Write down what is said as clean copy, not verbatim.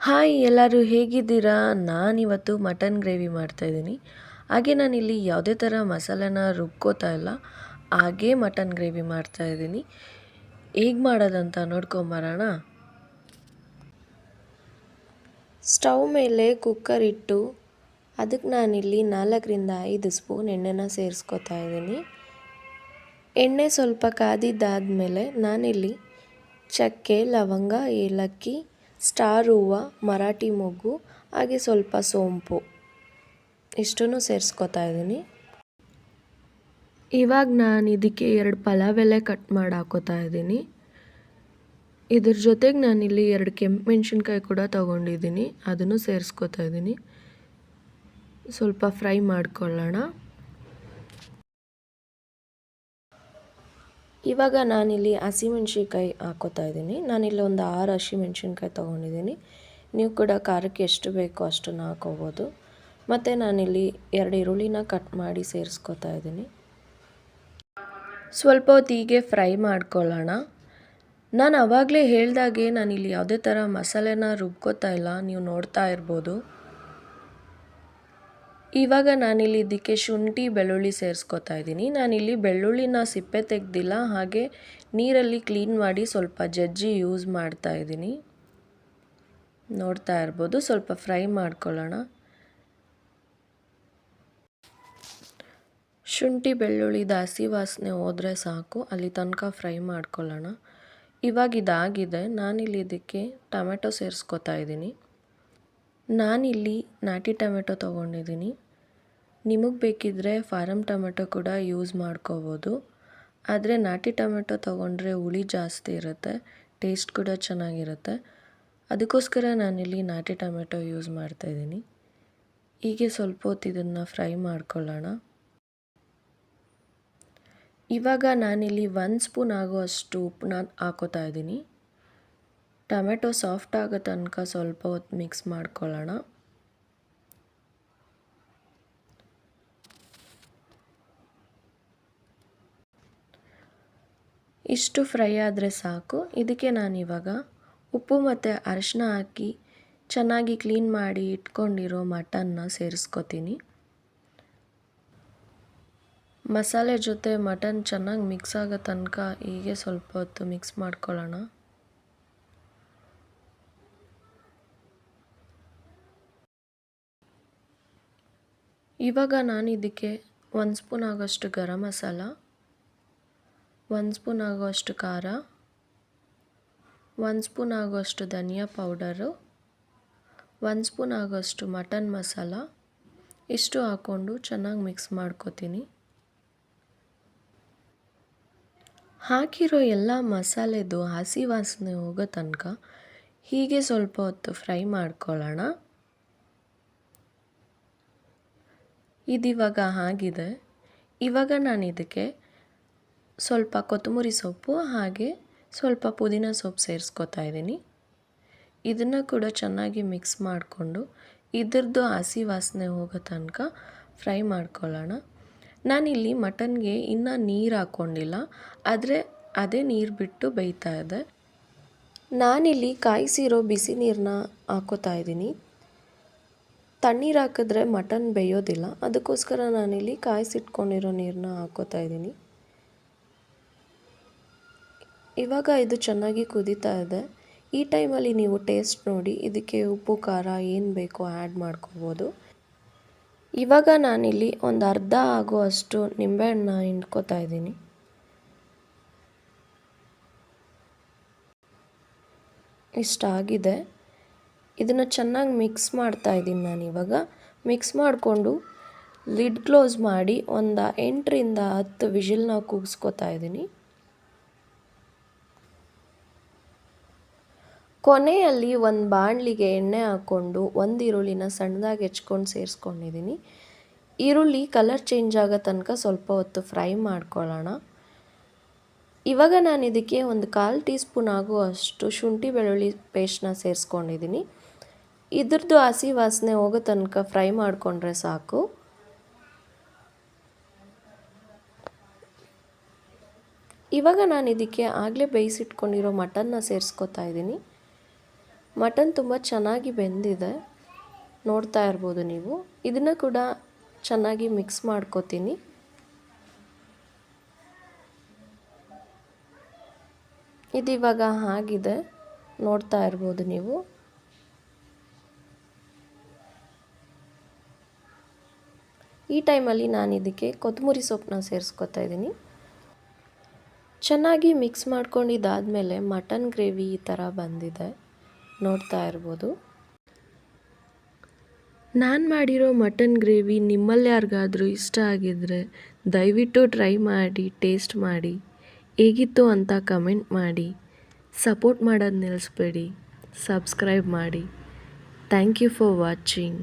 Hi ಎಲ್ಲರೂ ಹೇಗಿದ್ದೀರಾ? ನಾನಿವತ್ತು ಮಟನ್ ಗ್ರೇವಿ ಮಾಡ್ತಾಯಿದ್ದೀನಿ. ಹಾಗೆ ನಾನಿಲ್ಲಿ ಯಾವುದೇ ಥರ ಮಸಾಲೆನ ರುಬ್ಕೋತಾ ಇಲ್ಲ, ಹಾಗೇ ಮಟನ್ ಗ್ರೇವಿ ಮಾಡ್ತಾಯಿದ್ದೀನಿ. ಹೇಗೆ ಮಾಡೋದಂತ ನೋಡ್ಕೊಂಬರೋಣ. ಸ್ಟವ್ ಮೇಲೆ ಕುಕ್ಕರ್ ಇಟ್ಟು ಅದಕ್ಕೆ ನಾನಿಲ್ಲಿ 4ರಿಂದ 5 ಸ್ಪೂನ್ ಎಣ್ಣೆನ ಸೇರಿಸ್ಕೊತಾ ಇದ್ದೀನಿ. ಎಣ್ಣೆ ಸ್ವಲ್ಪ ಕಾದಿದ್ದಾದಮೇಲೆ ನಾನಿಲ್ಲಿ ಚಕ್ಕೆ, ಲವಂಗ, ಏಲಕ್ಕಿ, ಸ್ಟಾರ್ ಹೂವು, ಮರಾಠಿ ಮೊಗ್ಗು ಹಾಗೆ ಸ್ವಲ್ಪ ಸೋಂಪು ಇಷ್ಟನ್ನು ಸೇರಿಸ್ಕೊತಾ ಇದ್ದೀನಿ. ಇವಾಗ ನಾನು ಇದಕ್ಕೆ 2 ಪಲಾವ್ ಎಲೆ ಕಟ್ ಮಾಡಿ ಹಾಕೋತಾ ಇದ್ದೀನಿ. ಇದ್ರ ಜೊತೆಗೆ ನಾನಿಲ್ಲಿ 2 ಕೆಂಪು ಮೆಣಸಿನ್ಕಾಯಿ ಕೂಡ ತೊಗೊಂಡಿದ್ದೀನಿ, ಅದನ್ನು ಸೇರಿಸ್ಕೊತಾ ಇದ್ದೀನಿ. ಸ್ವಲ್ಪ ಫ್ರೈ ಮಾಡ್ಕೊಳ್ಳೋಣ. ಇವಾಗ ನಾನಿಲ್ಲಿ ಹಸಿಮೆಣ್ಸಿನ್ಕಾಯಿ ಹಾಕೋತಾ ಇದ್ದೀನಿ. ನಾನಿಲ್ಲಿ ಒಂದು 6 ಹಸಿಮೆಣ್ಸಿನ್ಕಾಯಿ ತೊಗೊಂಡಿದ್ದೀನಿ. ನೀವು ಕೂಡ ಖಾರಕ್ಕೆ ಎಷ್ಟು ಬೇಕೋ ಅಷ್ಟನ್ನು ಹಾಕೋಬೋದು. ಮತ್ತು ನಾನಿಲ್ಲಿ 2 ಈರುಳ್ಳಿನ ಕಟ್ ಮಾಡಿ ಸೇರಿಸ್ಕೊತಾ ಇದ್ದೀನಿ. ಸ್ವಲ್ಪ ಹೊತ್ತು ಹೀಗೆ ಫ್ರೈ ಮಾಡ್ಕೊಳ್ಳೋಣ. ನಾನು ಆವಾಗಲೇ ಹೇಳ್ದಾಗೆ ನಾನಿಲ್ಲಿ ಯಾವುದೇ ಥರ ಮಸಾಲೆನ ರುಬ್ಕೋತಾ ಇಲ್ಲ, ನೀವು ನೋಡ್ತಾ ಇರ್ಬೋದು. ಇವಾಗ ನಾನಿಲ್ಲಿ ಇದಕ್ಕೆ ಶುಂಠಿ ಬೆಳ್ಳುಳ್ಳಿ ಸೇರಿಸ್ಕೊತಾ ಇದ್ದೀನಿ. ನಾನಿಲ್ಲಿ ಬೆಳ್ಳುಳ್ಳಿನ ಸಿಪ್ಪೆ ತೆಗೆದಿಲ್ಲ, ಹಾಗೆ ನೀರಲ್ಲಿ ಕ್ಲೀನ್ ಮಾಡಿ ಸ್ವಲ್ಪ ಜಜ್ಜಿ ಯೂಸ್ ಮಾಡ್ತಾ ಇದ್ದೀನಿ. ನೋಡ್ತಾ ಇರ್ಬೋದು. ಸ್ವಲ್ಪ ಫ್ರೈ ಮಾಡ್ಕೊಳ್ಳೋಣ. ಶುಂಠಿ ಬೆಳ್ಳುಳ್ಳಿದ ಹಸಿ ವಾಸನೆ ಹೋದರೆ ಸಾಕು, ಅಲ್ಲಿ ತನಕ ಫ್ರೈ ಮಾಡ್ಕೊಳ್ಳೋಣ. ಇವಾಗ ಇದಾಗಿದೆ. ನಾನಿಲ್ಲಿ ಇದಕ್ಕೆ ಟೊಮೆಟೊ ಸೇರಿಸ್ಕೊತಾ ಇದ್ದೀನಿ. ನಾನಿಲ್ಲಿ ನಾಟಿ ಟೊಮೆಟೊ ತೊಗೊಂಡಿದ್ದೀನಿ. ನಿಮಗೆ ಬೇಕಿದ್ದರೆ ಫಾರಮ್ ಟೊಮೆಟೊ ಕೂಡ ಯೂಸ್ ಮಾಡ್ಕೋಬೋದು. ಆದರೆ ನಾಟಿ ಟೊಮೆಟೊ ತೊಗೊಂಡ್ರೆ ಹುಳಿ ಜಾಸ್ತಿ ಇರುತ್ತೆ, ಟೇಸ್ಟ್ ಕೂಡ ಚೆನ್ನಾಗಿರುತ್ತೆ. ಅದಕ್ಕೋಸ್ಕರ ನಾನಿಲ್ಲಿ ನಾಟಿ ಟೊಮೆಟೊ ಯೂಸ್ ಮಾಡ್ತಾಯಿದ್ದೀನಿ. ಹೀಗೆ ಸ್ವಲ್ಪ ಹೊತ್ತು ಇದನ್ನು ಫ್ರೈ ಮಾಡ್ಕೊಳ್ಳೋಣ. ಇವಾಗ ನಾನಿಲ್ಲಿ 1 ಸ್ಪೂನ್ ಆಗುವಷ್ಟು ಉಪ್ಪನ್ನ ಹಾಕೋತಾ ಇದ್ದೀನಿ. ಟೊಮೆಟೊ ಸಾಫ್ಟ್ ಆಗೋ ತನಕ ಸ್ವಲ್ಪ ಹೊತ್ತು ಮಿಕ್ಸ್ ಮಾಡ್ಕೊಳ್ಳೋಣ. ಇಷ್ಟು ಫ್ರೈ ಆದರೆ ಸಾಕು. ಇದಕ್ಕೆ ನಾನಿವಾಗ ಉಪ್ಪು ಮತ್ತು ಅರಿಶಿನ ಹಾಕಿ ಚೆನ್ನಾಗಿ ಕ್ಲೀನ್ ಮಾಡಿ ಇಟ್ಕೊಂಡಿರೋ ಮಟನ್ನ ಸೇರಿಸ್ಕೊತೀನಿ. ಮಸಾಲೆ ಜೊತೆ ಮಟನ್ ಚೆನ್ನಾಗಿ ಮಿಕ್ಸ್ ಆಗೋ ತನಕ ಹೀಗೆ ಸ್ವಲ್ಪ ಹೊತ್ತು ಮಿಕ್ಸ್ ಮಾಡ್ಕೊಳ್ಳೋಣ. ಇವಾಗ ನಾನು ಇದಕ್ಕೆ 1 ಸ್ಪೂನ್ ಆಗೋಷ್ಟು ಗರಂ ಮಸಾಲ, 1 ಸ್ಪೂನ್ ಆಗುವಷ್ಟು ಖಾರ, 1 ಸ್ಪೂನ್ ಆಗುವಷ್ಟು ಧನಿಯಾ ಪೌಡರು, 1 ಸ್ಪೂನ್ ಆಗುವಷ್ಟು ಮಟನ್ ಮಸಾಲ ಇಷ್ಟು ಹಾಕ್ಕೊಂಡು ಚೆನ್ನಾಗಿ ಮಿಕ್ಸ್ ಮಾಡ್ಕೊತೀನಿ. ಹಾಕಿರೋ ಎಲ್ಲ ಮಸಾಲೆದು ಹಸಿ ವಾಸನೆ ಹೋಗೋ ತನಕ ಹೀಗೆ ಸ್ವಲ್ಪ ಹೊತ್ತು ಫ್ರೈ ಮಾಡ್ಕೊಳ್ಳೋಣ. ಇದಿವಾಗ ಆಗಿದೆ. ಇವಾಗ ನಾನು ಇದಕ್ಕೆ ಸ್ವಲ್ಪ ಕೊತ್ತಂಬರಿ ಸೊಪ್ಪು ಹಾಗೆ ಸ್ವಲ್ಪ ಪುದೀನ ಸೊಪ್ಪು ಸೇರಿಸ್ಕೊತಾ ಇದ್ದೀನಿ. ಇದನ್ನು ಕೂಡ ಚೆನ್ನಾಗಿ ಮಿಕ್ಸ್ ಮಾಡಿಕೊಂಡು ಇದ್ರದ್ದು ಹಸಿ ವಾಸನೆ ಹೋಗೋ ತನಕ ಫ್ರೈ ಮಾಡ್ಕೊಳ್ಳೋಣ. ನಾನಿಲ್ಲಿ ಮಟನ್ಗೆ ಇನ್ನೂ ನೀರು ಹಾಕ್ಕೊಂಡಿಲ್ಲ, ಆದರೆ ಅದೇ ನೀರು ಬಿಟ್ಟು ಬೇಯ್ತಾ ಇದೆ. ನಾನಿಲ್ಲಿ ಕಾಯಿಸಿರೋ ಬಿಸಿ ನೀರನ್ನ ಹಾಕೋತಾ ಇದ್ದೀನಿ. ತಣ್ಣೀರು ಹಾಕಿದ್ರೆ ಮಟನ್ ಬೇಯೋದಿಲ್ಲ, ಅದಕ್ಕೋಸ್ಕರ ನಾನಿಲ್ಲಿ ಕಾಯಿಸಿಟ್ಕೊಂಡಿರೋ ನೀರನ್ನ ಹಾಕೋತಾ ಇದ್ದೀನಿ. ಇವಾಗ ಇದು ಚೆನ್ನಾಗಿ ಕುದೀತಾ ಇದೆ. ಈ ಟೈಮಲ್ಲಿ ನೀವು ಟೇಸ್ಟ್ ನೋಡಿ ಇದಕ್ಕೆ ಉಪ್ಪು ಖಾರ ಏನು ಬೇಕೋ ಆ್ಯಡ್ ಮಾಡ್ಕೋಬೋದು. ಇವಾಗ ನಾನಿಲ್ಲಿ ಒಂದು ಅರ್ಧ ಆಗುವಷ್ಟು ನಿಂಬೆಹಣ್ಣನ್ನ ಹಿಂಡ್ಕೋತಾ ಇದ್ದೀನಿ. ಇಷ್ಟಾಗಿದೆ. ಇದನ್ನು ಚೆನ್ನಾಗಿ ಮಿಕ್ಸ್ ಮಾಡ್ತಾ ಇದ್ದೀನಿ. ನಾನಿವಾಗ ಮಿಕ್ಸ್ ಮಾಡಿಕೊಂಡು ಲಿಡ್ ಕ್ಲೋಸ್ ಮಾಡಿ ಒಂದು 8ರಿಂದ 10 ವಿಷಿಲ್ನ ಕೂಗಿಸ್ಕೊತಾ ಇದ್ದೀನಿ. ಕೊನೆಯಲ್ಲಿ ಒಂದು ಬಾಣಲಿಗೆ ಎಣ್ಣೆ ಹಾಕ್ಕೊಂಡು 1 ಈರುಳ್ಳಿನ ಸಣ್ಣದಾಗಿ ಹೆಚ್ಕೊಂಡು ಸೇರಿಸ್ಕೊಂಡಿದ್ದೀನಿ. ಈರುಳ್ಳಿ ಕಲರ್ ಚೇಂಜ್ ಆಗೋ ತನಕ ಸ್ವಲ್ಪ ಹೊತ್ತು ಫ್ರೈ ಮಾಡ್ಕೊಳ್ಳೋಣ. ಇವಾಗ ನಾನು ಇದಕ್ಕೆ ಒಂದು 1/4 ಟೀ ಸ್ಪೂನ್ ಆಗುವಷ್ಟು ಶುಂಠಿ ಬೆಳ್ಳುಳ್ಳಿ ಪೇಸ್ಟ್ನ ಸೇರಿಸ್ಕೊಂಡಿದ್ದೀನಿ. ಇದ್ರದ್ದು ಹಸಿ ವಾಸನೆ ಹೋಗೋ ತನಕ ಫ್ರೈ ಮಾಡಿಕೊಂಡ್ರೆ ಸಾಕು. ಇವಾಗ ನಾನು ಇದಕ್ಕೆ ಆಗಲೇ ಬೇಯಿಸಿಟ್ಕೊಂಡಿರೋ ಮಟನ್ನ ಸೇರಿಸ್ಕೊತಾ ಇದ್ದೀನಿ. ಮಟನ್ ತುಂಬ ಚೆನ್ನಾಗಿ ಬೆಂದಿದೆ, ನೋಡ್ತಾ ಇರ್ಬೋದು ನೀವು. ಇದನ್ನು ಕೂಡ ಚೆನ್ನಾಗಿ ಮಿಕ್ಸ್ ಮಾಡ್ಕೋತೀನಿ. ಇದು ಇವಾಗ ಆಗಿದೆ, ನೋಡ್ತಾ ಇರ್ಬೋದು ನೀವು. ಈ ಟೈಮಲ್ಲಿ ನಾನು ಇದಕ್ಕೆ ಕೊತ್ತಂಬರಿ ಸೊಪ್ಪನ್ನ ಸೇರಿಸ್ಕೊತಾ ಇದ್ದೀನಿ. ಚೆನ್ನಾಗಿ ಮಿಕ್ಸ್ ಮಾಡ್ಕೊಂಡಿದ್ದಾದಮೇಲೆ ಮಟನ್ ಗ್ರೇವಿ ಈ ಥರ ಬಂದಿದೆ, ನೋಡ್ತಾ ಇರ್ಬೋದು. ನಾನು ಮಾಡಿರೋ ಮಟನ್ ಗ್ರೇವಿ ನಿಮ್ಮಲ್ಲಿ ಯಾರಿಗಾದರೂ ಇಷ್ಟ ಆಗಿದ್ದರೆ ದಯವಿಟ್ಟು ಟ್ರೈ ಮಾಡಿ, ಟೇಸ್ಟ್ ಮಾಡಿ, ಹೇಗಿತ್ತು ಅಂತ ಕಮೆಂಟ್ ಮಾಡಿ. ಸಪೋರ್ಟ್ ಮಾಡೋದು ನಿಲ್ಲಿಸ್ಬೇಡಿ, ಸಬ್ಸ್ಕ್ರೈಬ್ ಮಾಡಿ. Thank you for watching.